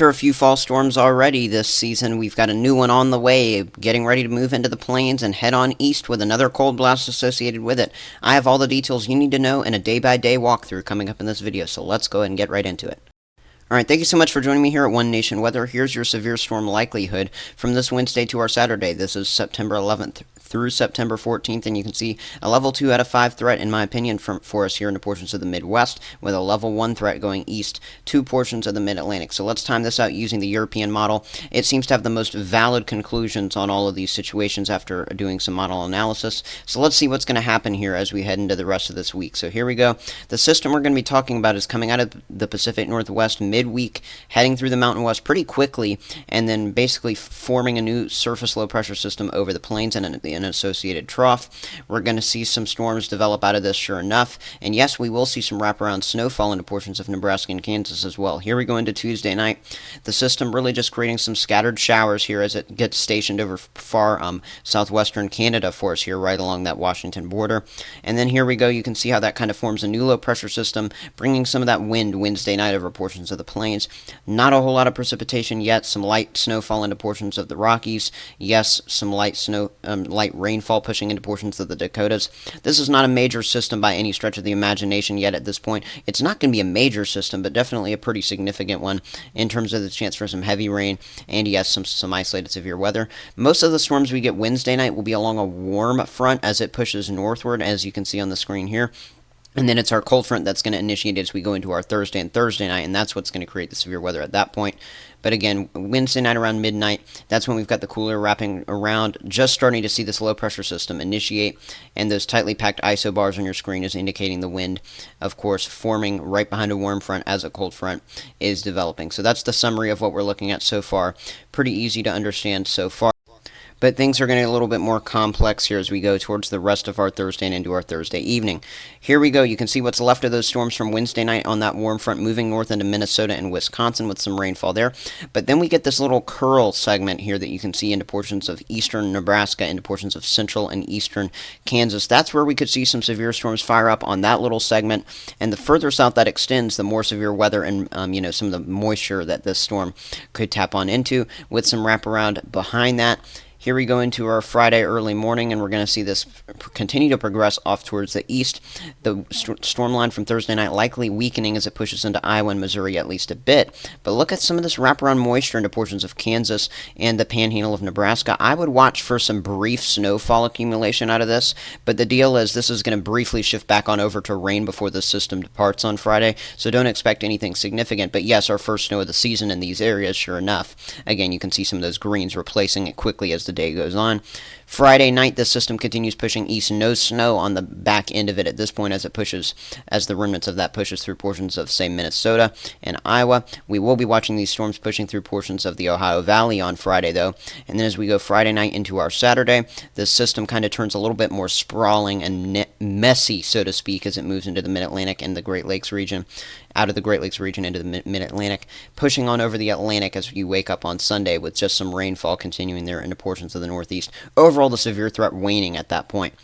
After a few fall storms already this season, we've got a new one on the way, getting ready to move into the plains and head on east with another cold blast associated with it. I have all the details you need to know in a day-by-day walkthrough coming up in this video, so let's go ahead and get right into it. Alright, thank you so much for joining me here at One Nation Weather. Here's your severe storm likelihood from this Wednesday to our Saturday. This is September 11th through September 14th, and you can see a level 2 out of 5 threat, in my opinion, for us here in the portions of the Midwest, with a level 1 threat going east to portions of the Mid-Atlantic. So let's time this out using the European model. It seems to have the most valid conclusions on all of these situations after doing some model analysis. So let's see what's going to happen here as we head into the rest of this week. So here we go. The system we're going to be talking about is coming out of the Pacific Northwest midweek, heading through the Mountain West pretty quickly, and then basically forming a new surface low pressure system over the plains and an associated trough. We're going to see some storms develop out of this, sure enough, and yes, we will see some wraparound snowfall into portions of Nebraska and Kansas as well. Here we go into Tuesday night. The system really just creating some scattered showers here as it gets stationed over far southwestern Canada for us here, right along that Washington border. And then here we go. You can see how that kind of forms a new low pressure system, bringing some of that wind Wednesday night over portions of the plains. Not a whole lot of precipitation yet. Some light snowfall into portions of the Rockies. Yes, some light rainfall pushing into portions of the Dakotas. This is not a major system by any stretch of the imagination yet at this point. It's not going to be a major system, but definitely a pretty significant one in terms of the chance for some heavy rain and, yes, some isolated severe weather. Most of the storms we get Wednesday night will be along a warm front as it pushes northward, as you can see on the screen here. And then it's our cold front that's going to initiate as we go into our Thursday and Thursday night, and that's what's going to create the severe weather at that point. But again, Wednesday night around midnight, that's when we've got the cooler wrapping around, just starting to see this low pressure system initiate, and those tightly packed isobars on your screen is indicating the wind, of course, forming right behind a warm front as a cold front is developing. So that's the summary of what we're looking at so far. Pretty easy to understand so far. But things are going to get a little bit more complex here as we go towards the rest of our Thursday and into our Thursday evening. Here we go. You can see what's left of those storms from Wednesday night on that warm front moving north into Minnesota and Wisconsin with some rainfall there. But then we get this little curl segment here that you can see into portions of eastern Nebraska, into portions of central and eastern Kansas. That's where we could see some severe storms fire up on that little segment. And the further south that extends, the more severe weather and some of the moisture that this storm could tap on into, with some wraparound behind that. Here we go into our Friday early morning, and we're going to see this continue to progress off towards the east. The storm line from Thursday night likely weakening as it pushes into Iowa and Missouri at least a bit. But look at some of this wraparound moisture into portions of Kansas and the panhandle of Nebraska. I would watch for some brief snowfall accumulation out of this, but the deal is this is going to briefly shift back on over to rain before the system departs on Friday, so don't expect anything significant. But yes, our first snow of the season in these areas, sure enough. Again, you can see some of those greens replacing it quickly as the day goes on. Friday night, the system continues pushing east. No snow on the back end of it at this point as the remnants of that pushes through portions of, say, Minnesota and Iowa. We will be watching these storms pushing through portions of the Ohio Valley on Friday, though. And then as we go Friday night into our Saturday, the system kind of turns a little bit more sprawling and messy, so to speak, as it moves into the Mid-Atlantic and the Great Lakes region, out of the Great Lakes region into the Mid-Atlantic, pushing on over the Atlantic as you wake up on Sunday with just some rainfall continuing there into portions of the Northeast. Overall, the severe threat waning at that point.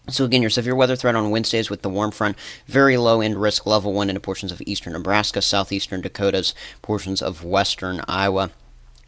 So again, your severe weather threat on Wednesdays with the warm front, very low end risk, level 1 into portions of eastern Nebraska, southeastern Dakotas, portions of western Iowa.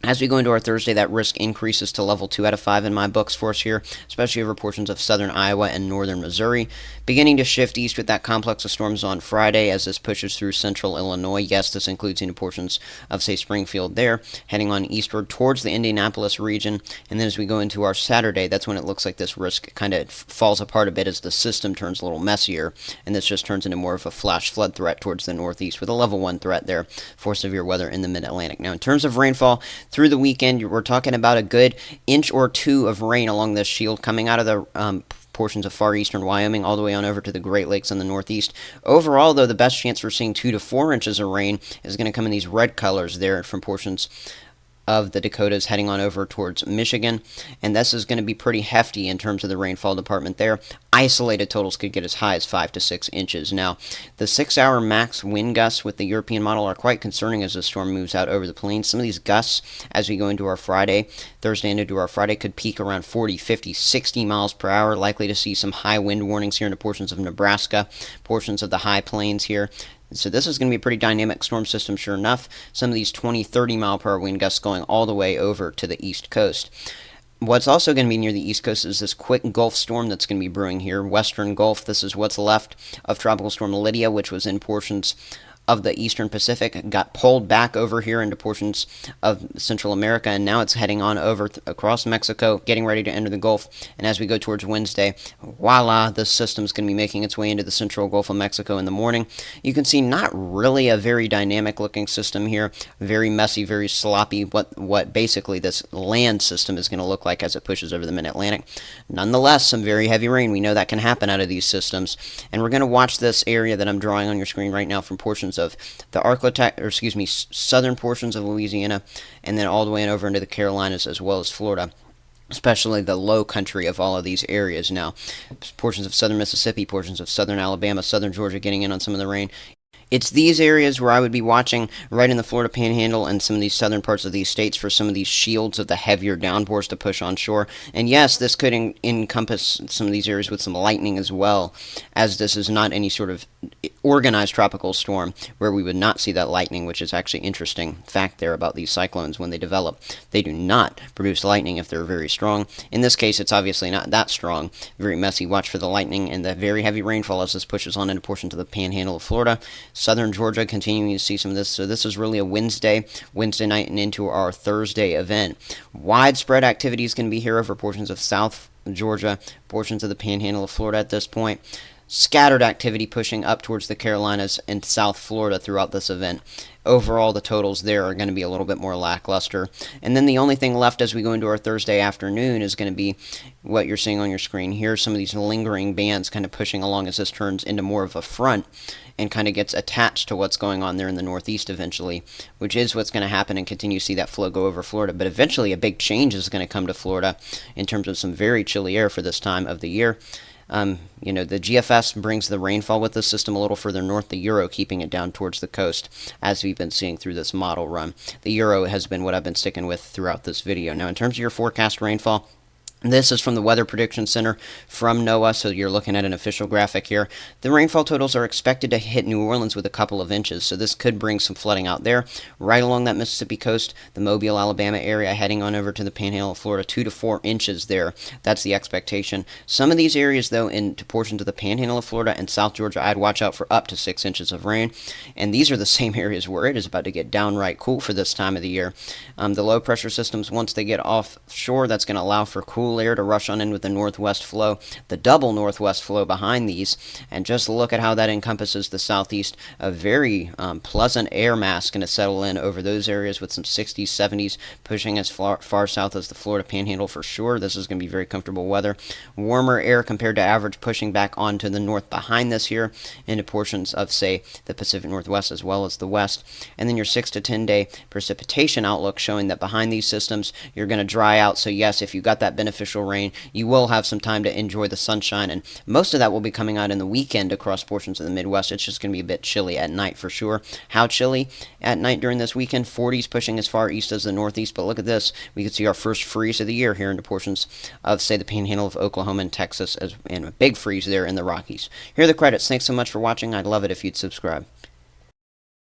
As we go into our Thursday, that risk increases to level 2 out of 5 in my books for us here, especially over portions of southern Iowa and northern Missouri. Beginning to shift east with that complex of storms on Friday as this pushes through central Illinois. Yes, this includes into portions of, say, Springfield there, heading on eastward towards the Indianapolis region. And then as we go into our Saturday, that's when it looks like this risk kind of falls apart a bit as the system turns a little messier, and this just turns into more of a flash flood threat towards the northeast with a level 1 threat there for severe weather in the Mid-Atlantic. Now, in terms of rainfall, through the weekend, we're talking about a good inch or two of rain along this shield coming out of the portions of far eastern Wyoming all the way on over to the Great Lakes in the northeast. Overall, though, the best chance for seeing 2 to 4 inches of rain is going to come in these red colors there from portions of the Dakotas heading on over towards Michigan, and this is going to be pretty hefty in terms of the rainfall department there. Isolated totals could get as high as 5 to 6 inches. Now, the 6-hour max wind gusts with the European model are quite concerning as the storm moves out over the plains. Some of these gusts, as we go into our Thursday into our Friday, could peak around 40, 50, 60 miles per hour. Likely to see some high wind warnings here into portions of Nebraska, portions of the high plains here. So this is going to be a pretty dynamic storm system, sure enough. Some of these 20, 30 mile per hour wind gusts going all the way over to the east coast. What's also going to be near the east coast is this quick Gulf storm that's going to be brewing here. Western Gulf, this is what's left of Tropical Storm Lydia, which was in portions of the eastern Pacific, got pulled back over here into portions of Central America, and now it's heading on over across Mexico, getting ready to enter the Gulf. And as we go towards Wednesday, voila, this system's going to be making its way into the central Gulf of Mexico in the morning. You can see not really a very dynamic looking system here, very messy, very sloppy, what basically this land system is going to look like as it pushes over the mid-Atlantic. Nonetheless, some very heavy rain. We know that can happen out of these systems, and we're going to watch this area that I'm drawing on your screen right now from portions of the southern portions of Louisiana, and then all the way over into the Carolinas as well as Florida, especially the low country of all of these areas now. Portions of southern Mississippi, portions of southern Alabama, southern Georgia getting in on some of the rain. It's these areas where I would be watching right in the Florida Panhandle and some of these southern parts of these states for some of these shields of the heavier downpours to push on shore. And yes, this could encompass some of these areas with some lightning as well, as this is not any sort of organized tropical storm where we would not see that lightning, which is actually interesting fact there about these cyclones when they develop. They do not produce lightning if they're very strong. In this case, it's obviously not that strong. Very messy. Watch for the lightning and the very heavy rainfall as this pushes on into portions of the Panhandle of Florida. Southern Georgia continuing to see some of this. So this is really a Wednesday night and into our Thursday event. Widespread activity is going to be here over portions of South Georgia, portions of the Panhandle of Florida at this point. Scattered activity pushing up towards the Carolinas and South Florida throughout this event. Overall, the totals there are going to be a little bit more lackluster. And then the only thing left as we go into our Thursday afternoon is going to be what you're seeing on your screen here. Some of these lingering bands kind of pushing along as this turns into more of a front and kind of gets attached to what's going on there in the northeast eventually, which is what's going to happen and continue to see that flow go over Florida. But eventually a big change is going to come to Florida in terms of some very chilly air for this time of the year. The GFS brings the rainfall with the system a little further north, the Euro keeping it down towards the coast, as we've been seeing through this model run. The Euro has been what I've been sticking with throughout this video. Now, in terms of your forecast rainfall, this is from the Weather Prediction Center from NOAA, so you're looking at an official graphic here. The rainfall totals are expected to hit New Orleans with a couple of inches, so this could bring some flooding out there. Right along that Mississippi coast, the Mobile, Alabama area, heading on over to the Panhandle of Florida, 2 to 4 inches there. That's the expectation. Some of these areas, though, into portions of the Panhandle of Florida and South Georgia, I'd watch out for up to 6 inches of rain. And these are the same areas where it is about to get downright cool for this time of the year. The low pressure systems, once they get offshore, that's going to allow for cool air to rush on in with the northwest flow, the double northwest flow behind these, and just look at how that encompasses the southeast. A very pleasant air mass going to settle in over those areas with some 60s, 70s, pushing as far south as the Florida Panhandle for sure. This is going to be very comfortable weather. Warmer air compared to average pushing back onto the north behind this here into portions of, say, the Pacific Northwest as well as the west. And then your 6 to 10 day precipitation outlook showing that behind these systems you're going to dry out. So yes, if you got that beneficial rain, you will have some time to enjoy the sunshine, and most of that will be coming out in the weekend across portions of the Midwest. It's just going to be a bit chilly at night for sure. How chilly at night during this weekend? 40s pushing as far east as the northeast, but look at this. We could see our first freeze of the year here into portions of, say, the Panhandle of Oklahoma and Texas, and a big freeze there in the Rockies. Here are the credits. Thanks so much for watching. I'd love it if you'd subscribe.